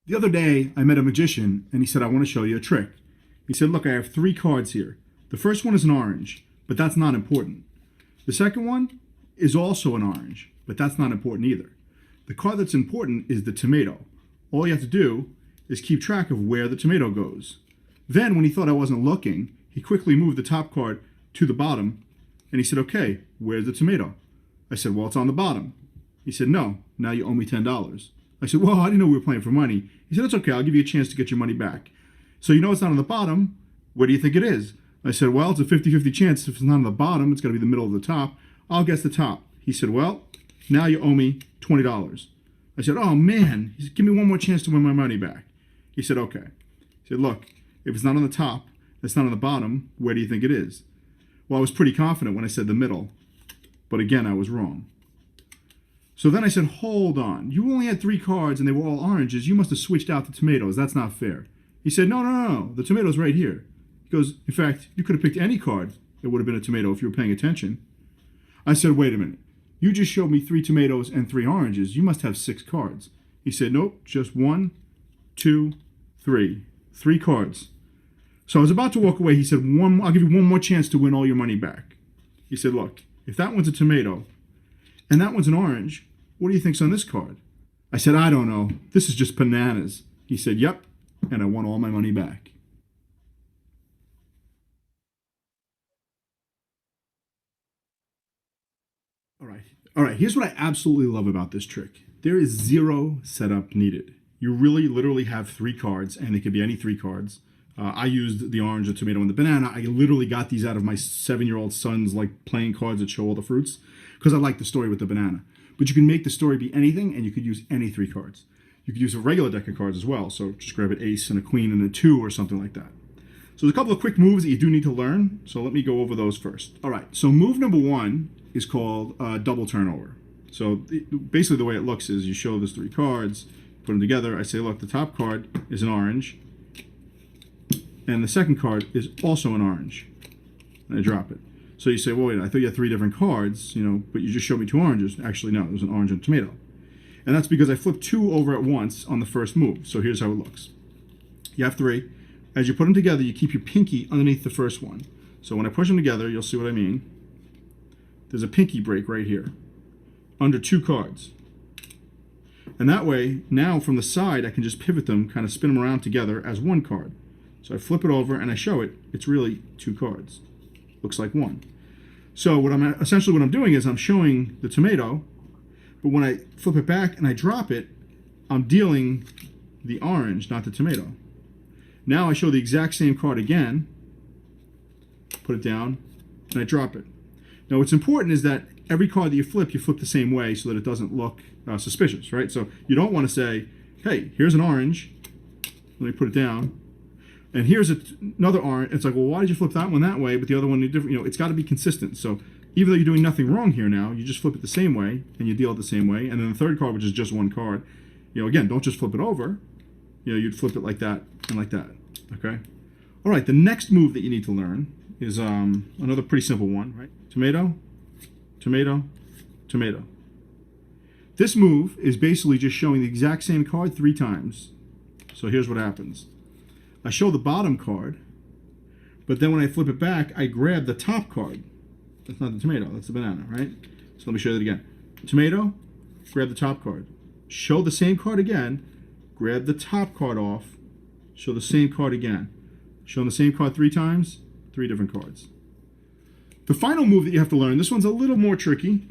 The other day, I met a magician and he said, I want to show you a trick. He said, look, I have three cards here. The first one is an orange, but that's not important. The second one is also an orange, but that's not important either. The card that's important is the tomato. All you have to do is keep track of where the tomato goes. Then, when he thought I wasn't looking, he quickly moved the top card to the bottom and he said, okay, where's the tomato? I said, well, it's on the bottom. He said, no, now you owe me $10. I said, well, I didn't know we were playing for money. He said, it's okay, I'll give you a chance to get your money back. So you know it's not on the bottom. Where do you think it is? I said, well, it's a 50-50 chance. If it's not on the bottom, it's got to be the middle of the top. I'll guess the top. He said, well, now you owe me $20. I said, oh, man. He said, give me one more chance to win my money back. He said, okay. He said, look, if it's not on the top, it's not on the bottom, where do you think it is? Well, I was pretty confident when I said the middle. But again, I was wrong. So then I said, hold on. You only had three cards and they were all oranges. You must have switched out the tomatoes. That's not fair. He said, no. The tomato's right here. He goes, in fact, you could have picked any card. It would have been a tomato if you were paying attention. I said, wait a minute. You just showed me three tomatoes and three oranges. You must have six cards. He said, nope, just one, two, three. Three cards. So I was about to walk away. He said, I'll give you one more chance to win all your money back. He said, look, if that one's a tomato and that one's an orange, what do you think's on this card? I said, I don't know. This is just bananas. He said, yep, and I won all my money back. All right, here's what I absolutely love about this trick. There is zero setup needed. You really literally have three cards, and it could be any three cards. I used the orange, the tomato, and the banana. I literally got these out of my 7-year-old son's playing cards that show all the fruits because I like the story with the banana. But you can make the story be anything, and you could use any three cards. You could use a regular deck of cards as well. So just grab an ace and a queen and a two or something like that. So there's a couple of quick moves that you do need to learn. So let me go over those first. All right. So move number one is called double turnover. So basically the way it looks is you show those three cards, put them together. I say, look, the top card is an orange. And the second card is also an orange. And I drop it. So you say, well, wait, I thought you had three different cards, but you just showed me two oranges. Actually, no, it was an orange and a tomato. And that's because I flipped two over at once on the first move. So here's how it looks. You have three. As you put them together, you keep your pinky underneath the first one. So when I push them together, you'll see what I mean. There's a pinky break right here under two cards. And that way, now from the side, I can just pivot them, kind of spin them around together as one card. So I flip it over and I show it. It's really two cards. Looks like one. So what I'm doing is I'm showing the tomato, but when I flip it back and I drop it, I'm dealing the orange, not the tomato. Now I show the exact same card again, put it down, and I drop it. Now what's important is that every card that you flip the same way so that it doesn't look suspicious, right? So you don't want to say, hey, here's an orange. Let me put it down. And here's another orange. It's like, well, why did you flip that one that way, but the other one different? It's got to be consistent. So even though you're doing nothing wrong here now, you just flip it the same way and you deal it the same way. And then the third card, which is just one card, again, don't just flip it over. You'd flip it like that and like that. Okay. All right. The next move that you need to learn is another pretty simple one, right? Tomato, tomato, tomato. This move is basically just showing the exact same card three times. So here's what happens. I show the bottom card, but then when I flip it back, I grab the top card. That's not the tomato, that's the banana, right? So let me show you that again. Tomato, grab the top card. Show the same card again, grab the top card off, show the same card again. Show the same card three times, three different cards. The final move that you have to learn, this one's a little more tricky,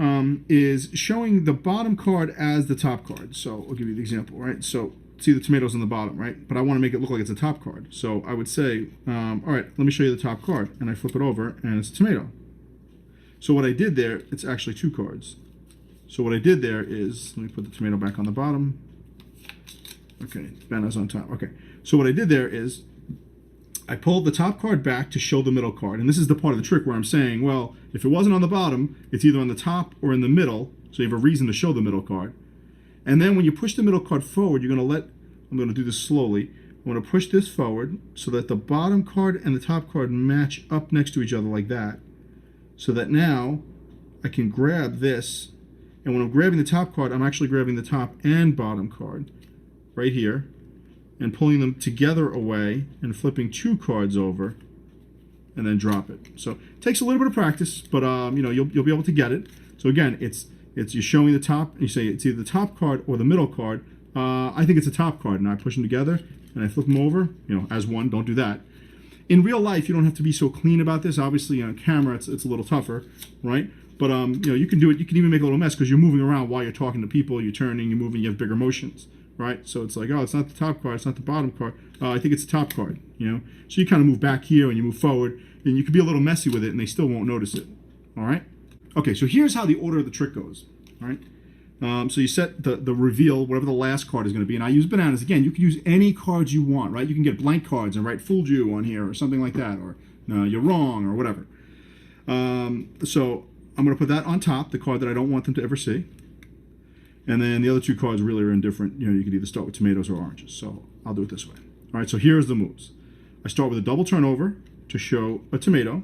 is showing the bottom card as the top card. So I'll give you the example, right? So see the tomatoes on the bottom, right? But I want to make it look like it's a top card. So I would say, all right, let me show you the top card. And I flip it over, and it's a tomato. So what I did there, it's actually two cards. So what I did there is, let me put the tomato back on the bottom. Okay, banana's on top. Okay, so what I did there is, I pulled the top card back to show the middle card. And this is the part of the trick where I'm saying, well, if it wasn't on the bottom, it's either on the top or in the middle. So you have a reason to show the middle card. And then when you push the middle card forward, you're going to I'm going to do this slowly. I'm going to push this forward so that the bottom card and the top card match up next to each other like that. So that now I can grab this. And when I'm grabbing the top card, I'm actually grabbing the top and bottom card right here. and pulling them together away and flipping 2 cards over and then drop it. So it takes a little bit of practice, but you know, you'll be able to get it. So again, it's you're showing the top, you say it's either the top card or the middle card. I think it's a top card, and I push them together and I flip them over, you know, as one. Don't do that. In real life, you don't have to be so clean about this. Obviously, on camera, it's a little tougher, right? But you know, you can do it. You can even make a little mess because you're moving around while you're talking to people. You're turning, you're moving, you have bigger motions, right? So it's like, oh, it's not the top card, it's not the bottom card. I think it's the top card, you know? So you kind of move back here and you move forward, and you can be a little messy with it, and they still won't notice it, all right? Okay, so here's how the order of the trick goes, all right? So you set the reveal, whatever the last card is going to be, and I use bananas. Again, you can use any cards you want, right? You can get blank cards and write "fooled you" on here or something like that, or "you're wrong" or whatever. So I'm going to put that on top, the card that I don't want them to ever see. And then the other 2 cards really are indifferent. You know, you could either start with tomatoes or oranges. So I'll do it this way. All right, so here's the moves. I start with a double turnover to show a tomato,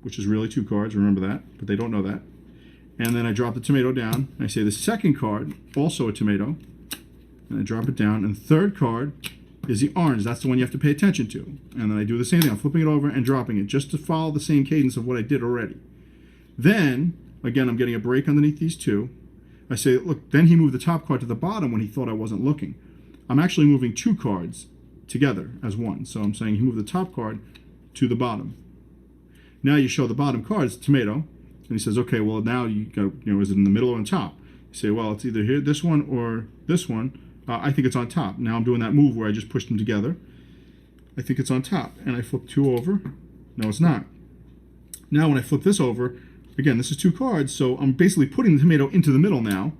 which is really 2 cards, remember that, but they don't know that. And then I drop the tomato down. I say the second card, also a tomato, and I drop it down. And the third card is the orange. That's the one you have to pay attention to. And then I do the same thing. I'm flipping it over and dropping it just to follow the same cadence of what I did already. Then, again, I'm getting a break underneath these 2. I say, look, then he moved the top card to the bottom when he thought I wasn't looking. I'm actually moving 2 cards together as one. So I'm saying he moved the top card to the bottom. Now you show the bottom card, it's tomato. And he says, okay, well, now you go, you know, is it in the middle or on top? You say, well, it's either here, this one, or this one. I think it's on top. Now I'm doing that move where I just pushed them together. I think it's on top. And I flip 2 over. No, it's not. Now when I flip this over, again, this is 2 cards, so I'm basically putting the tomato into the middle now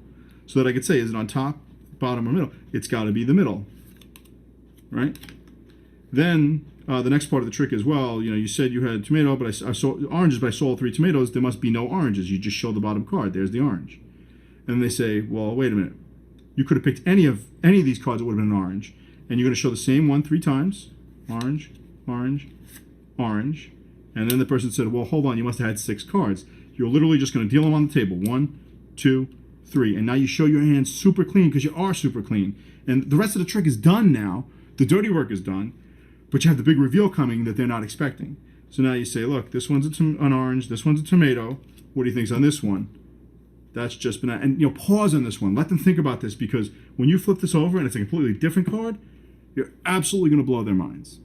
so that I could say, is it on top, bottom, or middle? It's got to be the middle, right? Then the next part of the trick is, well, you know, you said you had tomato, but I saw oranges, but I saw 3 tomatoes. There must be no oranges. You just show the bottom card. There's the orange. And then they say, well, wait a minute. You could have picked any of these cards that would have been an orange. And you're going to show the same one 3 times. Orange, orange, orange. And then the person said, well, hold on. You must have had 6 cards. You're literally just going to deal them on the table. 1, 2, 3. And now you show your hands super clean because you are super clean. And the rest of the trick is done now. The dirty work is done. But you have the big reveal coming that they're not expecting. So now you say, look, this one's an orange, this one's a tomato. What do you think's on this one? That's just banana. And, you know, pause on this one. Let them think about this, because when you flip this over and it's a completely different card, you're absolutely going to blow their minds.